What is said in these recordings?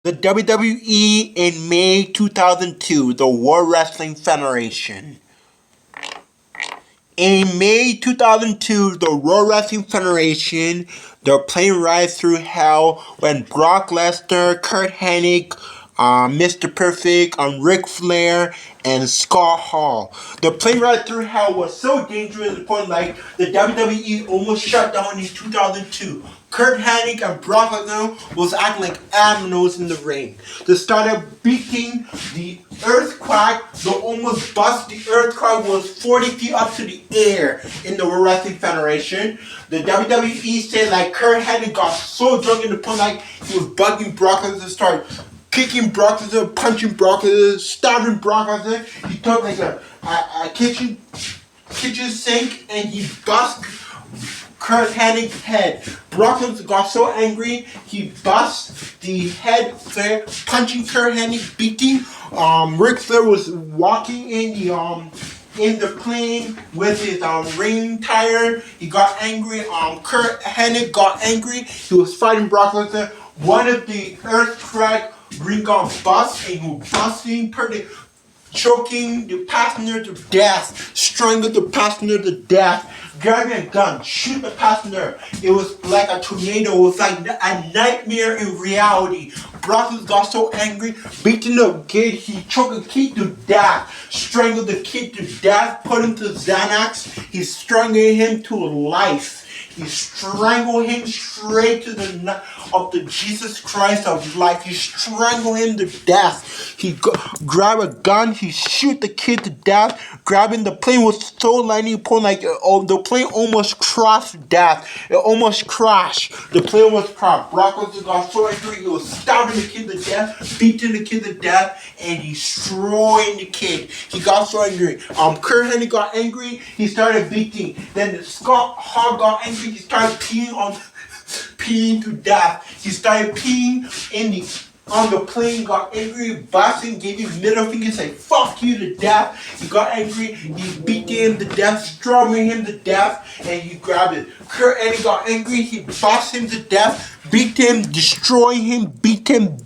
The WWE in May 2002, the World Wrestling Federation. In May 2002, the World Wrestling Federation, the plane ride through hell when Brock Lesnar, Kurt Hennig, Mr. Perfect, Ric Flair, and Scott Hall. The plane ride through hell was so dangerous to the point like the WWE almost shut down in 2002. Kurt Hennig and Brock Lesnar was acting like animals in the ring. They started beating the earthquake. They almost bust the earthquake was 40 feet up to the air in the World Wrestling Federation. The WWE said like Kurt Hennig got so drunk in the point like he was bugging Brock Lesnar to start kicking Brock Lesnar, punching Brock Lesnar, stabbing Brock Lesnar. He took like a kitchen sink and he bust Kurt Hennig's head. Brock Lesnar got so angry he bust the head Flair, punching Kurt Hennig, beating. Ric Flair was walking in the plane with his ring tire. He got angry. Kurt Hennig got angry. He was fighting Brock Lesnar. One of the earthquake ring got bust and he was busting, choking the passenger to death, strangled the passenger to death, grabbing a gun, shoot the passenger. It was like a tornado. It was like a nightmare in reality. Brock Lesnar got so angry, beating the kid. He choked the kid to death, strangled the kid to death, put him to Xanax. He strangled him to life. He strangled him straight to the of the Jesus Christ of life. He strangled him to death. He grabbed a gun. He shoot the kid to death. Grabbing the plane was so lightning upon like the plane almost crashed death. It almost crashed. The plane was crashed. Brock Lesnar got so angry he was stabbing the kid to death, beating the kid to death, and destroying the kid. He got so angry. Kurt Hennig got angry. He started beating. Then Scott Hall got angry. He started peeing to death. He started peeing on the plane, got angry, busting, gave him middle finger, said fuck you to death. He got angry, he beat him to death, struggling him to death, and he grabbed it. Kurt Hennig got angry, he bust him to death, beat him, destroy him, beat him,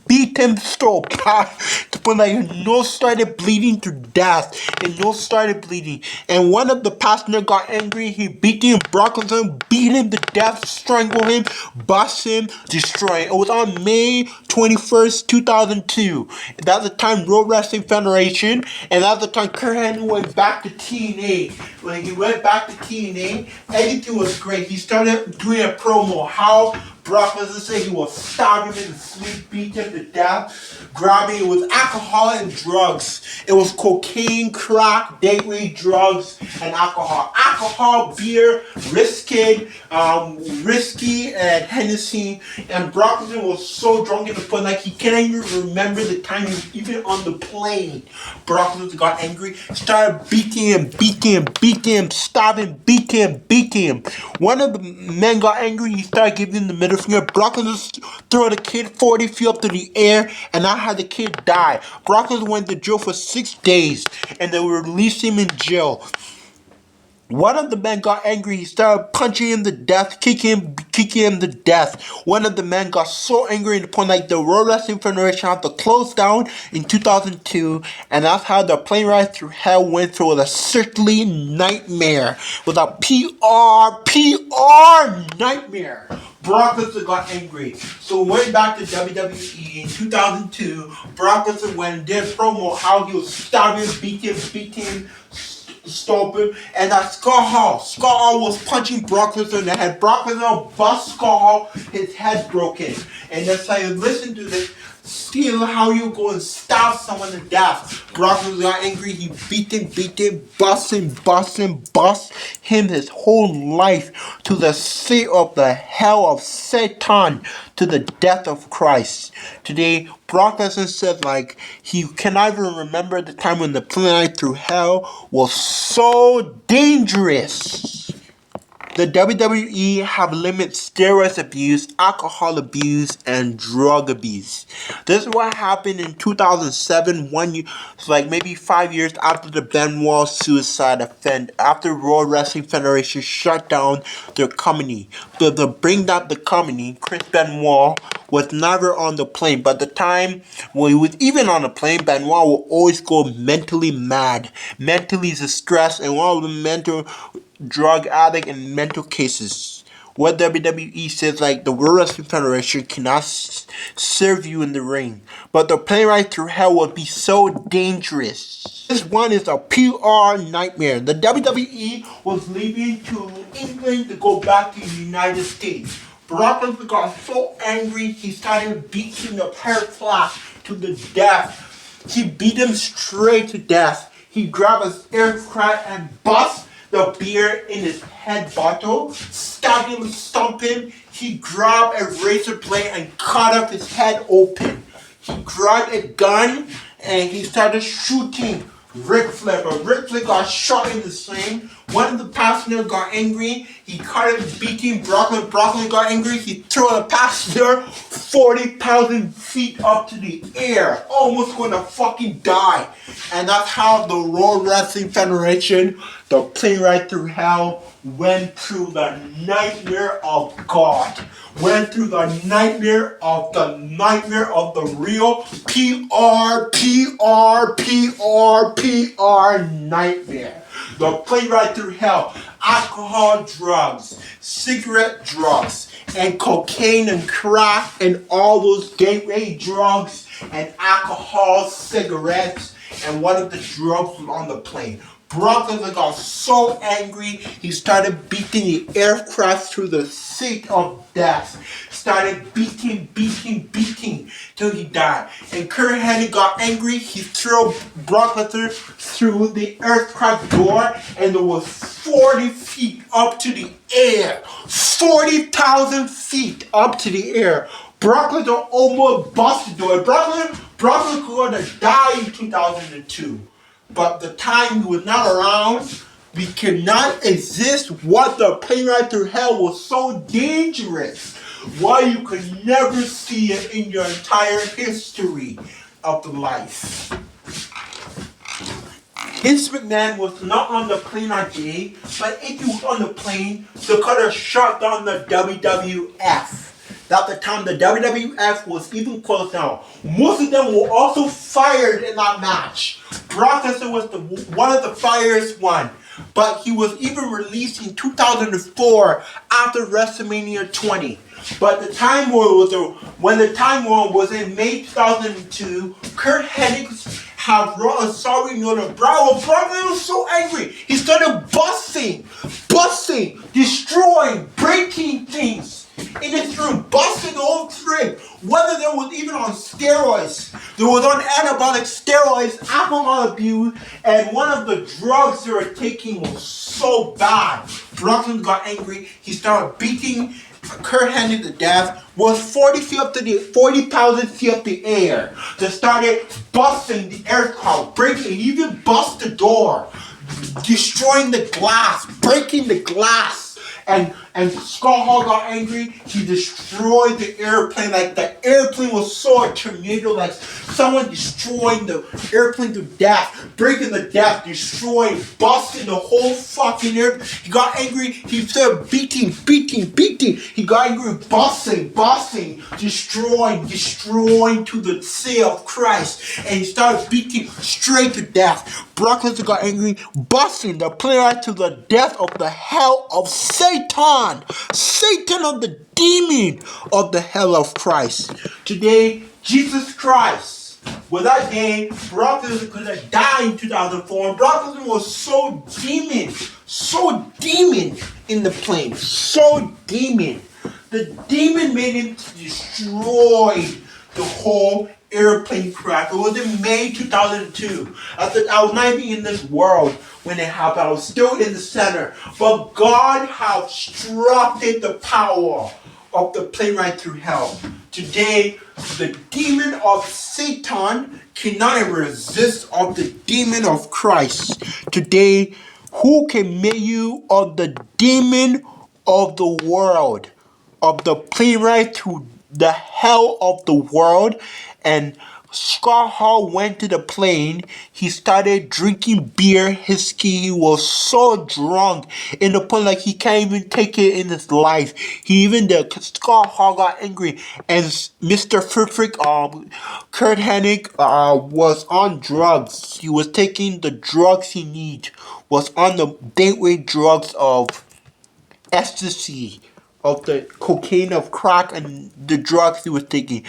so bad. To put like his nose started bleeding to death. His nose started bleeding. And one of the passengers got angry, he beat him, Brock Lesnar, beat him to death, strangled him, bust him, destroy him. It was on May 21st, 2002. That's the time World Wrestling Federation, and that's the time Kurt Hennig went back to TNA. When he went back to TNA, everything was great. He started doing a promo, how Brock Lesnar said he was stabbing him in his sleep, beat him to death, grabbing it with alcohol and drugs. It was cocaine, crack, gateway drugs, and alcohol. Alcohol, beer, whiskey, and Hennessy. And Brock Lesnar was so drunk in the point like he can't even remember the time he was even on the plane. Brock Lesnar got angry, started beating him, stabbing, beating him. One of the men got angry, he started giving him the middle finger. Brock Lesnar threw the kid 40 feet up to the air, and I had the kid die. Brock Lesnar went to jail for 6 days, and they released him in jail. One of the men got angry. He started punching him to death, kicking him to death. One of the men got so angry in the point like the World Wrestling Federation had to close down in 2002, and that's how the plane ride through hell went through. A certainly nightmare with a PR nightmare. Brock Lesnar got angry. So went back to WWE in 2002. Brock Lesnar went and did promo how he was stabbing, beating, stomping, and that Scott Hall was punching Brock Lesnar in the head. Brock Lesnar bust Scott Hall, his head broken. And that's how you listen to this. Still, how you go and stab someone to death. Brock Lesnar got angry. He beat him, bust him his whole life to the seat of the hell of Satan, to the death of Christ. Today, Brock Lesnar said like he cannot even remember the time when the plane ride through hell was so dangerous. The WWE have limited steroid abuse, alcohol abuse, and drug abuse. This is what happened in 2007, 1 year, like maybe 5 years after the Benoit suicide offense, after World Wrestling Federation shut down their company. But to bring down the company, Chris Benoit was never on the plane. But the time when he was even on the plane, Benoit will always go mentally mad, mentally distressed, and one of the mental drug addict and mental cases. What WWE says, like, the World Wrestling Federation cannot serve you in the ring, but the plane ride through hell would be so dangerous. This one is a PR nightmare. The WWE was leaving to England to go back to the United States. Brock Lesnar got so angry he started beating the Periclass to the death. He beat him straight to death. He grabbed his aircraft and bust the beer in his head bottle, stabbed him, stomped him. He grabbed a razor blade and cut off his head open. He grabbed a gun and he started shooting Ric Flair, but Ric Flair got shot in the sling. One of the passengers got angry. He started beating Brockman. Brockman got angry. He threw the passenger 40,000 feet up to the air, almost gonna fucking die. And that's how the World Wrestling Federation, the plane ride through hell, went through the nightmare of God. Went through the nightmare of the real PR nightmare. The plane ride through hell. Alcohol, drugs, cigarette drugs, and cocaine and crack and all those gateway drugs and alcohol, cigarettes, and one of the drugs was on the plane. Brock Lesnar got so angry, he started beating the aircraft through the seat of death. Started beating till he died. And Kurt Hennig got angry, he threw Brock Lesnar through the aircraft door, and it was 40 feet up to the air. 40,000 feet up to the air. Brock Lesnar almost busted the door. Brock Lesnar was going to die in 2002. But the time he was not around, we cannot exist. What the plane ride through hell was so dangerous. Why you could never see it in your entire history of the life. Vince McMahon was not on the plane that day, but if he was on the plane, they could have shut down the WWF. At the time, the WWF was even closed down. Most of them were also fired in that match. Brock Lesnar was one of the fired one, but he was even released in 2004 after WrestleMania 20. But the Time War when the Time War was in May 2002, Kurt Hennig have brought a sorry note of Bravo. Brock Lesnar was so angry, he started busting, destroying, breaking things in his room, busting the whole thing. Whether there was even on steroids, there was on anabolic steroids, alcohol abuse, and one of the drugs they were taking was so bad. Brock Lesnar got angry. He started beating Kurt Hennig to death. Was 40,000 feet up the air. They started busting the aircraft, breaking, even bust the door, destroying the glass, breaking the glass. And Scott Hall got angry. He destroyed the airplane. Like, the airplane was so a tornado, like someone destroying the airplane to death, breaking the death, destroying, busting the whole fucking air. He got angry. He started beating. He got angry, busting, destroying to the seal of Christ. And he started beating straight to death. Brock Lesnar got angry, busting the player to the death of the hell of Satan. Satan of the demon of the hell of Christ. Today, Jesus Christ. Well, that day, Brock Lesnar could have died in 2004. Brock Lesnar was so demon in the plane. So demon. The demon made him destroy the whole airplane crash. It was in May 2002. I was not even in this world when it happened. I was still in the center. But God has obstructed the power of the plane ride through hell. Today, the demon of Satan cannot resist of the demon of Christ. Today, who can make you of the demon of the world, of the plane ride to the hell of the world. And Scott Hall went to the plane. He started drinking beer, whiskey. He was so drunk in the point like he can't even take it in his life. Scott Hall got angry, and Mr. Perfect, Kurt Hennig, was on drugs. He was taking the drugs he needed. Was on the gateway drugs of ecstasy, of the cocaine, of crack, and the drugs he was taking.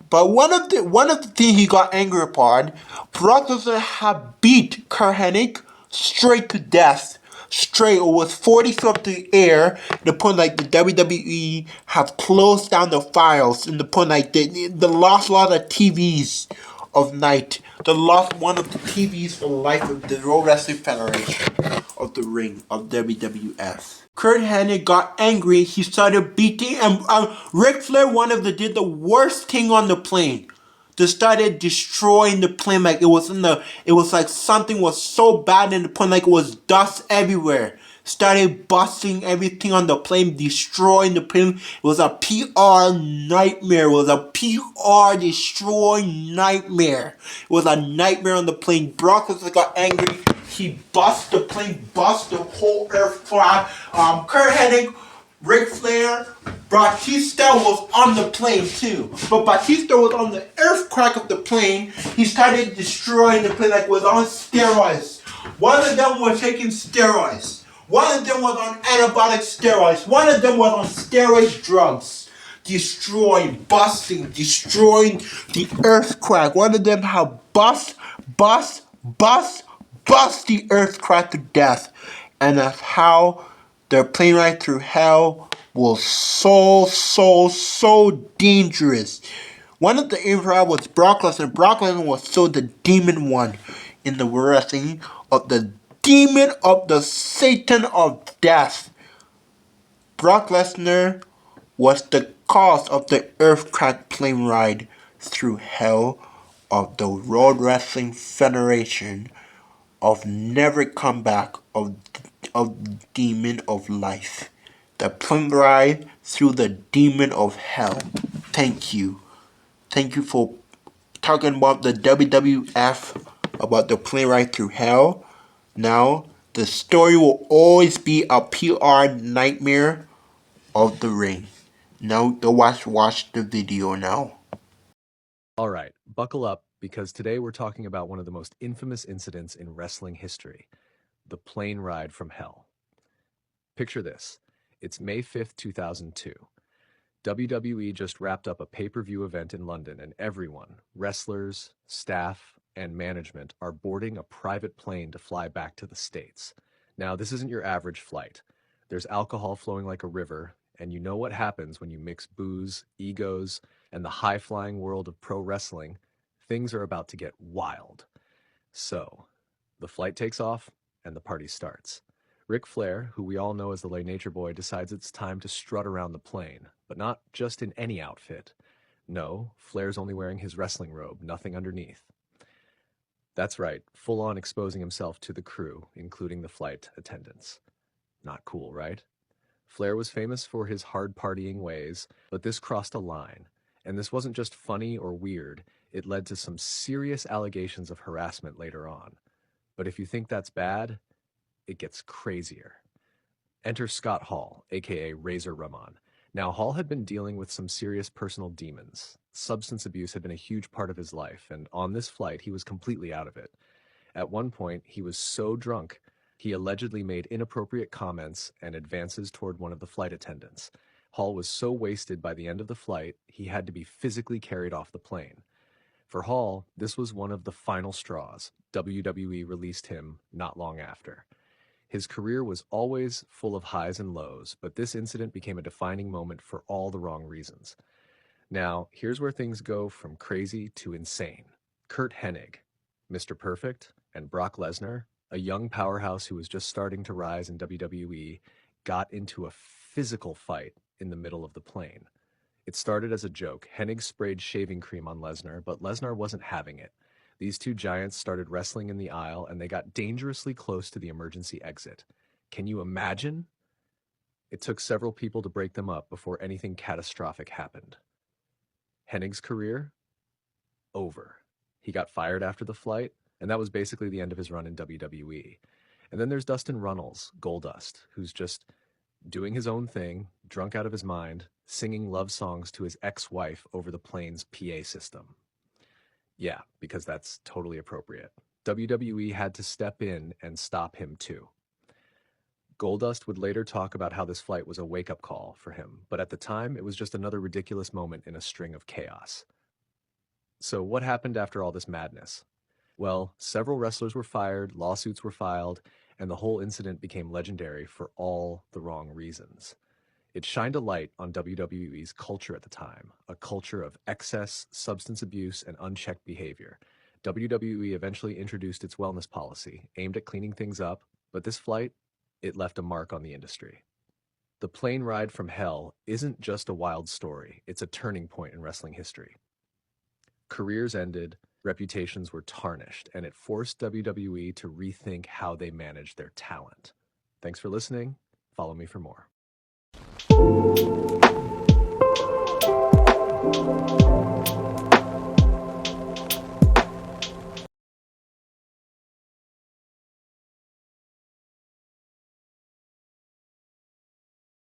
But one of the things he got angry upon, Brock Lesnar had beat Kurt Hennig straight to death. Straight, it was 40 up the air. The point like the WWE have closed down the files. In the point like they lost a lot of TVs of night. They lost one of the TVs for life of the World Wrestling Federation of the ring of WWF. Kurt Hennig got angry. He started beating, and Ric Flair did the worst thing on the plane. They started destroying the plane like it was like something was so bad in the plane like it was dust everywhere. Started busting everything on the plane, destroying the plane. It was a PR nightmare. It was a PR destroying nightmare. It was a nightmare on the plane. Brock Lesnar got angry. He bust the plane, bust the whole aircraft. Kurt Hennig, Ric Flair, Batista was on the plane too. But Batista was on the aircraft of the plane. He started destroying the plane like it was on steroids. One of them was taking steroids. One of them was on antibiotic steroids. One of them was on steroid drugs. Destroying, busting, destroying the earthquake. One of them had bust the earthquake to death. And that's how their plane ride through hell was so dangerous. One of the improv was Brock Lesnar. Brock Lesnar was so the demon one in the wrestling of the demon of the Satan of death. Brock Lesnar was the cause of the earthquake plane ride through hell of the World Wrestling Federation of never come back of demon of life. The plane ride through the demon of hell. Thank you. Thank you for talking about the WWF, about the plane ride through hell. Now, the story will always be a PR nightmare of the ring. Now, go watch the video now. All right, buckle up because today we're talking about one of the most infamous incidents in wrestling history, the plane ride from hell. Picture this. It's May 5th, 2002. WWE just wrapped up a pay-per-view event in London, and everyone, wrestlers, staff, and management, are boarding a private plane to fly back to the States. Now, this isn't your average flight. There's alcohol flowing like a river, and you know what happens when you mix booze, egos, and the high-flying world of pro wrestling. Things are about to get wild. So, the flight takes off, and the party starts. Ric Flair, who we all know as the Lay Nature Boy, decides it's time to strut around the plane, but not just in any outfit. No, Flair's only wearing his wrestling robe, nothing underneath. That's right, full on exposing himself to the crew, including the flight attendants. Not cool, right? Flair was famous for his hard partying ways, but this crossed a line. And this wasn't just funny or weird, it led to some serious allegations of harassment later on. But if you think that's bad, it gets crazier. Enter Scott Hall, aka Razor Ramon. Now, Hall had been dealing with some serious personal demons. Substance abuse had been a huge part of his life, and on this flight, he was completely out of it. At one point, he was so drunk, he allegedly made inappropriate comments and advances toward one of the flight attendants. Hall was so wasted by the end of the flight, he had to be physically carried off the plane. For Hall, this was one of the final straws. WWE released him not long after. His career was always full of highs and lows, but this incident became a defining moment for all the wrong reasons. Now, here's where things go from crazy to insane. Kurt Hennig, Mr. Perfect, and Brock Lesnar, a young powerhouse who was just starting to rise in WWE, got into a physical fight in the middle of the plane. It started as a joke. Hennig sprayed shaving cream on Lesnar, but Lesnar wasn't having it. These two giants started wrestling in the aisle, and they got dangerously close to the emergency exit. Can you imagine? It took several people to break them up before anything catastrophic happened. Hennig's career? Over. He got fired after the flight, and that was basically the end of his run in WWE. And then there's Dustin Runnels, Goldust, who's just doing his own thing, drunk out of his mind, singing love songs to his ex-wife over the plane's PA system. Yeah, because that's totally appropriate. WWE had to step in and stop him too. Goldust would later talk about how this flight was a wake-up call for him, but at the time, it was just another ridiculous moment in a string of chaos. So what happened after all this madness? Well, several wrestlers were fired, lawsuits were filed, and the whole incident became legendary for all the wrong reasons. It shined a light on WWE's culture at the time, a culture of excess, substance abuse, and unchecked behavior. WWE eventually introduced its wellness policy, aimed at cleaning things up, but this flight, it left a mark on the industry. The plane ride from hell isn't just a wild story, it's a turning point in wrestling history. Careers ended, reputations were tarnished, and it forced WWE to rethink how they manage their talent. Thanks for listening. Follow me for more.